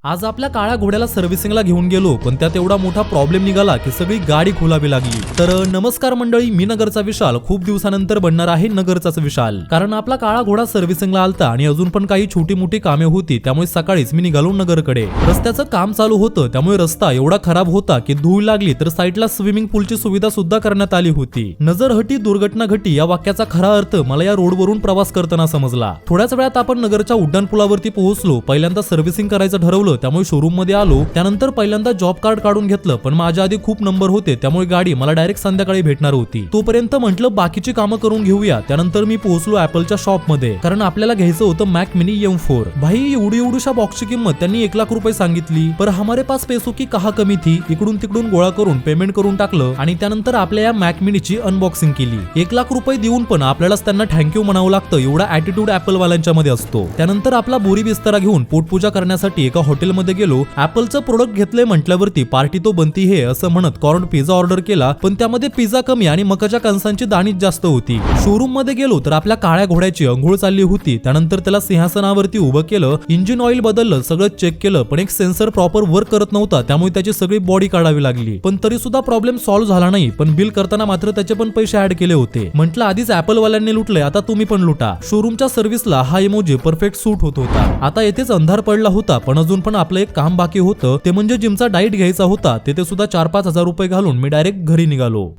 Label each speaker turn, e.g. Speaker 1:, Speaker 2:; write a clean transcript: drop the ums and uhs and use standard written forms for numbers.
Speaker 1: आज आपल्या काळ्या घोड्याला सर्व्हिसिंगला घेऊन गेलो, पण त्यात एवढा मोठा प्रॉब्लेम निघाला की सगळी गाडी खोलावी लागली। तर नमस्कार मंडळी, मी नगरचा विशाल। खूप दिवसानंतर बनणार आहे नगरचाच विशाल, कारण आपला काळा घोडा सर्व्हिसिंगला आलता आणि अजून पण काही छोटी मोठी कामे होती, त्यामुळे सकाळीच मी निघालो नगरकडे। रस्त्याचं काम चालू होतं, त्यामुळे रस्ता एवढा खराब होता की धूळ लागली तर साईडला स्विमिंग पूलची सुविधा सुद्धा करण्यात आली होती। नजर हटी दुर्घटना घटी या वाक्याचा खरा अर्थ मला या रोडवरून प्रवास करताना समजला। थोड्याच वेळात आपण नगरच्या उड्डाणपुलावरती पोहोचलो। पहिल्यांदा सर्व्हिसिंग करायचं ठरवलं, त्यामुळे शोरूम मध्ये आलो। त्यानंतर पहिल्यांदा जॉब कार्ड काढून घेतलं, पण माझ्या आधी खूप नंबर होते, त्यामुळे गाडी मला डायरेक्ट संध्याकाळी भेटणार होती। तोपर्यंत म्हटलं बाकीची कामं करून घेऊया। त्यानंतर मी पोहोचलो ऍपलच्या शॉप मध्ये, कारण आपल्याला घ्यायचं होतं मॅक मिनी M4। भाई एवढीशा बॉक्सची किंमत त्यांनी 1 लाख रुपये सांगितली। पर हमारे पास पैसों की कहा कमी थी। इकडून तिकडून गोळा करून पेमेंट करून टाकलं आणि त्यानंतर आपल्या या मॅक मिनीची अनबॉक्सिंग केली। 1 लाख रुपये देऊन पण आपल्यालाच त्यांना थँक्यू म्हणावं लागतं, एवढा ऍटिट्यूड ऍपल वाल्यांच्या मध्ये असतो। त्यानंतर आपला बोरी बिस्तारा घेऊन पोटपूजा करण्यासाठी एका हॉटेलमध्ये गेलो। ऍपलचं प्रोडक्ट घेतलंय म्हटल्यावरती पार्टी तो बनती है असं म्हणत कॉर्न पिझ्झा ऑर्डर केला, पण त्यामध्ये पिझ्झा कमी आणि मकाच्या कणसांची दाणीच जास्त होती। शोरूम मध्ये गेलो तर आपल्या काळ्या घोड्याची अंघोळ चालली होती। त्यानंतर त्याला सिंहासनावरती उभं केलं, इंजिन ऑइल बदललं, सगळं चेक केलं, पण एक सेन्सर प्रॉपर वर्क करत नव्हता, त्यामुळे त्याची सगळी बॉडी काढावी लागली। पण तरी सुद्धा प्रॉब्लेम सॉल्व्ह झाला नाही। पण बिल करताना मात्र त्याचे पण पैसे ऍड केले होते। म्हटलं आधीच ऍपल वाल्यांनी लुटले, आता तुम्ही पण लुटा। शोरूमच्या सर्व्हिसला हा इमोजी परफेक्ट सूट होत होता। आता येथेच अंधार पडला होता, पण अजून पण आपलं एक काम बाकी होतं, ते म्हणजे जिमचा डाईट घ्यायचा होता। तिथे सुद्धा 4-5 हजार रुपये घालून मी डायरेक्ट घरी निघालो।